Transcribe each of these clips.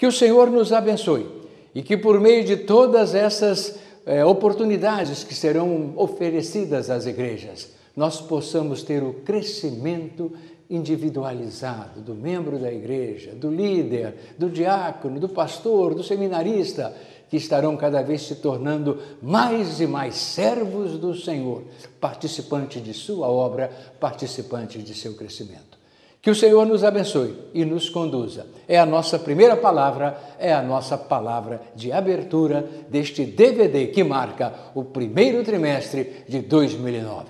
Que o Senhor nos abençoe e que por meio de todas essas oportunidades que serão oferecidas às igrejas, nós possamos ter o crescimento individualizado do membro da igreja, do líder, do diácono, do pastor, do seminarista, que estarão cada vez se tornando mais e mais servos do Senhor, participantes de sua obra, participantes de seu crescimento. Que o Senhor nos abençoe e nos conduza. É a nossa primeira palavra, é a nossa palavra de abertura deste DVD que marca o primeiro trimestre de 2009.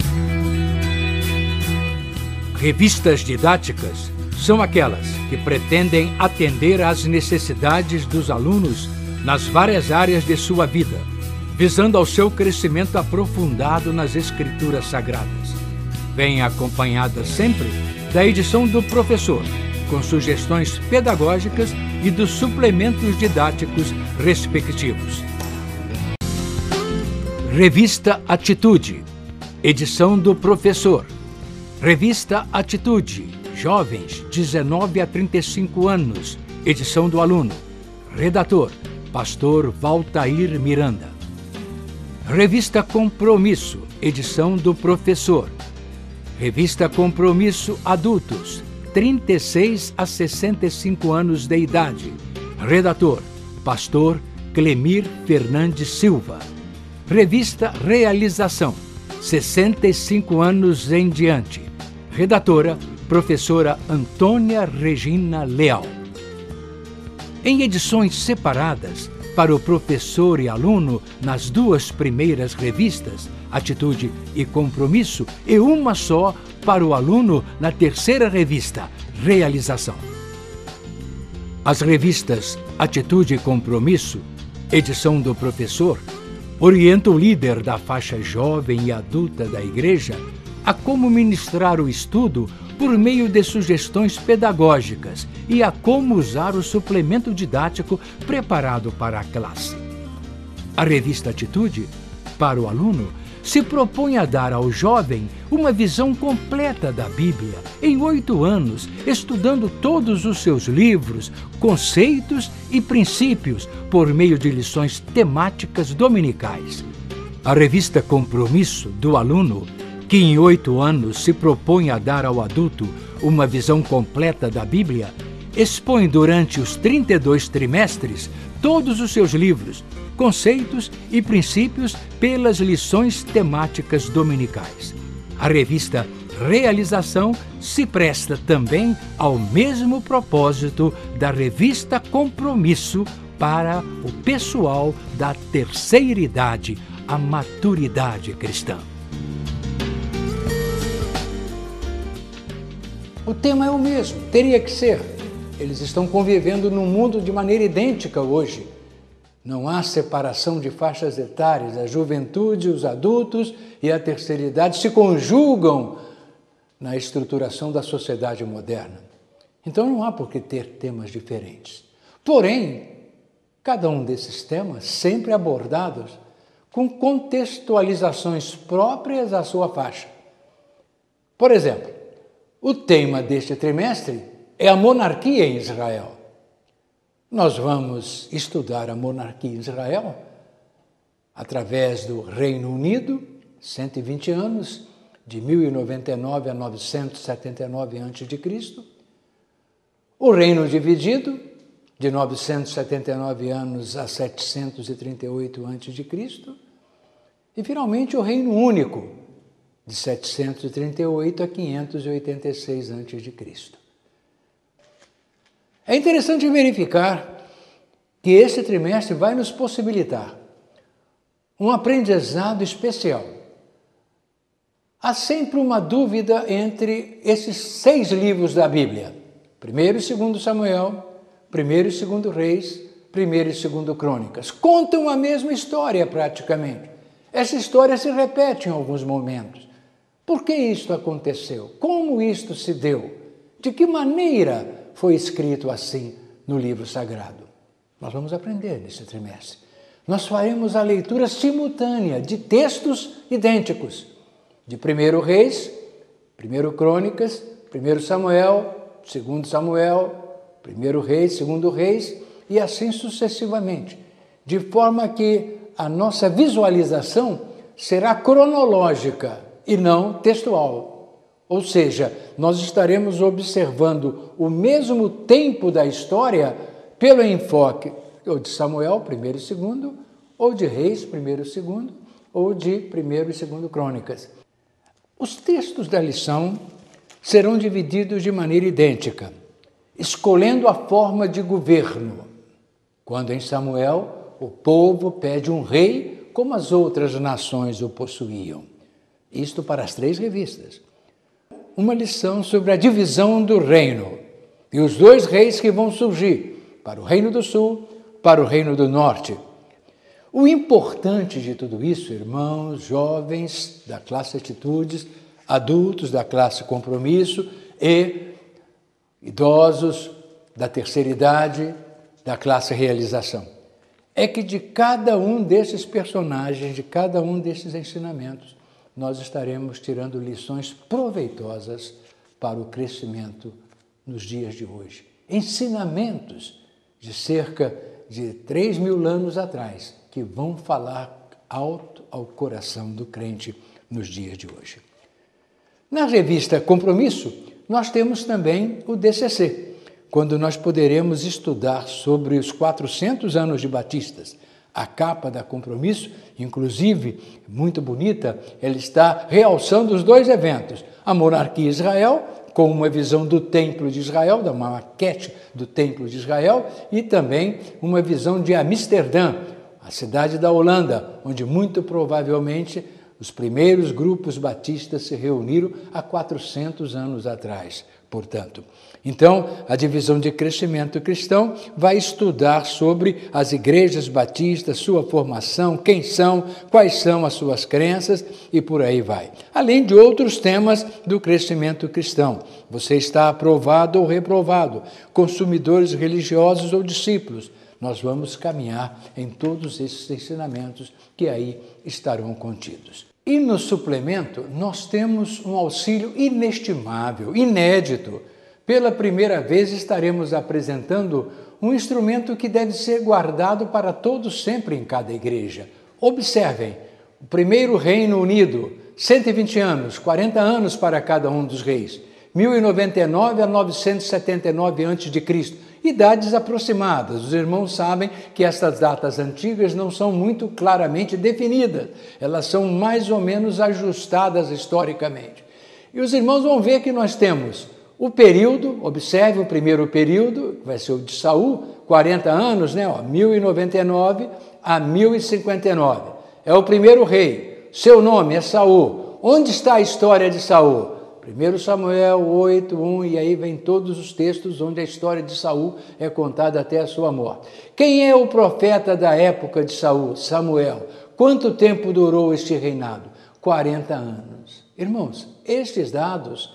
Revistas didáticas são aquelas que pretendem atender às necessidades dos alunos nas várias áreas de sua vida, visando ao seu crescimento aprofundado nas Escrituras Sagradas. Vem acompanhada sempre da edição do professor, com sugestões pedagógicas e dos suplementos didáticos respectivos. Revista Atitude, edição do professor. Revista Atitude, jovens, 19 a 35 anos, edição do aluno. Redator, pastor Valtair Miranda. Revista Compromisso, edição do professor. Revista Compromisso Adultos, 36 a 65 anos de idade. Redator, pastor Clemir Fernandes Silva. Revista Realização, 65 anos em diante. Redatora, professora Antônia Regina Leal. Em edições separadas, para o professor e aluno, nas duas primeiras revistas, Atitude e Compromisso, e uma só para o aluno na terceira revista, Realização. As revistas Atitude e Compromisso, edição do professor, orientam o líder da faixa jovem e adulta da igreja a como ministrar o estudo por meio de sugestões pedagógicas e a como usar o suplemento didático preparado para a classe. A revista Atitude, para o aluno, se propõe a dar ao jovem uma visão completa da Bíblia em 8 anos, estudando todos os seus livros, conceitos e princípios por meio de lições temáticas dominicais. A revista Compromisso, do aluno, que em 8 anos se propõe a dar ao adulto uma visão completa da Bíblia, expõe durante os 32 trimestres todos os seus livros, conceitos e princípios pelas lições temáticas dominicais. A revista Realização se presta também ao mesmo propósito da revista Compromisso para o pessoal da terceira idade, a maturidade cristã. O tema é o mesmo, teria que ser. Eles estão convivendo num mundo de maneira idêntica hoje. Não há separação de faixas etárias. A juventude, os adultos e a terceira idade se conjugam na estruturação da sociedade moderna. Então não há por que ter temas diferentes. Porém, cada um desses temas sempre abordados com contextualizações próprias à sua faixa. Por exemplo, o tema deste trimestre é a monarquia em Israel. Nós vamos estudar a monarquia em Israel através do Reino Unido, 120 anos, de 1099 a 979 a.C., o Reino Dividido, de 979 anos a 738 a.C., e finalmente o Reino Único, de 738 a 586 a.C. É interessante verificar que esse trimestre vai nos possibilitar um aprendizado especial. Há sempre uma dúvida entre esses 6 livros da Bíblia, 1º e 2º Samuel, 1º e 2º Reis, 1º e 2º Crônicas. Contam a mesma história praticamente. Essa história se repete em alguns momentos. Por que isto aconteceu? Como isto se deu? De que maneira foi escrito assim no livro sagrado? Nós vamos aprender nesse trimestre. Nós faremos a leitura simultânea de textos idênticos, de 1º Reis, 1º Crônicas, 1º Samuel, 2º Samuel, 1º Reis, 2º Reis, e assim sucessivamente, de forma que a nossa visualização será cronológica e não textual. Ou seja, nós estaremos observando o mesmo tempo da história pelo enfoque ou de Samuel, 1º e 2º, ou de Reis, 1º e 2º, ou de 1º e 2º Crônicas. Os textos da lição serão divididos de maneira idêntica, escolhendo a forma de governo. Quando em Samuel, o povo pede um rei, como as outras nações o possuíam. Isto para as 3 revistas. Uma lição sobre a divisão do reino e os 2 reis que vão surgir, para o Reino do Sul, para o Reino do Norte. O importante de tudo isso, irmãos, jovens da classe Atitudes, adultos da classe Compromisso e idosos da terceira idade da classe Realização, é que de cada um desses personagens, de cada um desses ensinamentos, nós estaremos tirando lições proveitosas para o crescimento nos dias de hoje. Ensinamentos de cerca de 3.000 anos atrás, que vão falar alto ao coração do crente nos dias de hoje. Na revista Compromisso, nós temos também o DCC, quando nós poderemos estudar sobre os 400 anos de Batistas. A capa da Compromisso, inclusive, muito bonita, ela está realçando os 2 eventos. A monarquia Israel, com uma visão do Templo de Israel, da maquete do Templo de Israel, e também uma visão de Amsterdã, a cidade da Holanda, onde muito provavelmente os primeiros grupos batistas se reuniram há 400 anos atrás, portanto. Então, a divisão de crescimento cristão vai estudar sobre as igrejas batistas, sua formação, quem são, quais são as suas crenças e por aí vai. Além de outros temas do crescimento cristão. Você está aprovado ou reprovado, consumidores religiosos ou discípulos. Nós vamos caminhar em todos esses ensinamentos que aí estarão contidos. E no suplemento, nós temos um auxílio inestimável, inédito. Pela primeira vez estaremos apresentando um instrumento que deve ser guardado para todos sempre em cada igreja. Observem, o primeiro Reino Unido, 120 anos, 40 anos para cada um dos reis, 1099 a 979 a.C., idades aproximadas. Os irmãos sabem que estas datas antigas não são muito claramente definidas, elas são mais ou menos ajustadas historicamente. E os irmãos vão ver que nós temos o período, observe o primeiro período, vai ser o de Saul, 40 anos, 1099 a 1059. É o primeiro rei, seu nome é Saul. Onde está a história de Saul? 1 Samuel 8, 1, e aí vem todos os textos onde a história de Saul é contada até a sua morte. Quem é o profeta da época de Saul? Samuel. Quanto tempo durou este reinado? 40 anos. Irmãos, estes dados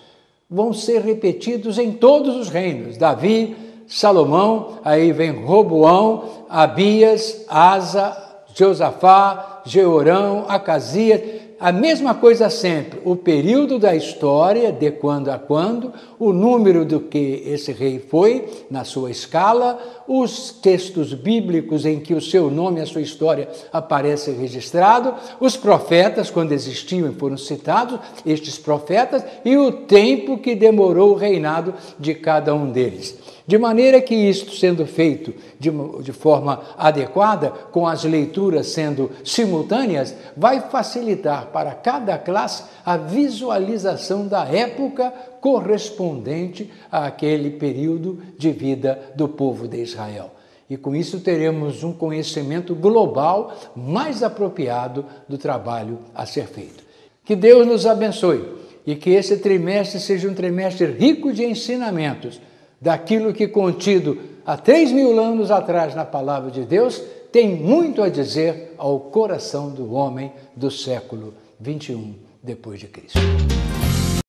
vão ser repetidos em todos os reinos. Davi, Salomão, aí vem Roboão, Abias, Asa, Josafá, Jeorão, Acasias, a mesma coisa sempre, o período da história, de quando a quando, o número do que esse rei foi, na sua escala, os textos bíblicos em que o seu nome e a sua história aparece registrado, os profetas, quando existiam e foram citados, estes profetas, e o tempo que demorou o reinado de cada um deles. De maneira que isto sendo feito de forma adequada, com as leituras sendo simultâneas, vai facilitar para cada classe a visualização da época correspondente àquele período de vida do povo de Israel. E com isso teremos um conhecimento global mais apropriado do trabalho a ser feito. Que Deus nos abençoe e que esse trimestre seja um trimestre rico de ensinamentos, daquilo que contido há 3.000 anos atrás na palavra de Deus, tem muito a dizer ao coração do homem do século 21 depois de Cristo.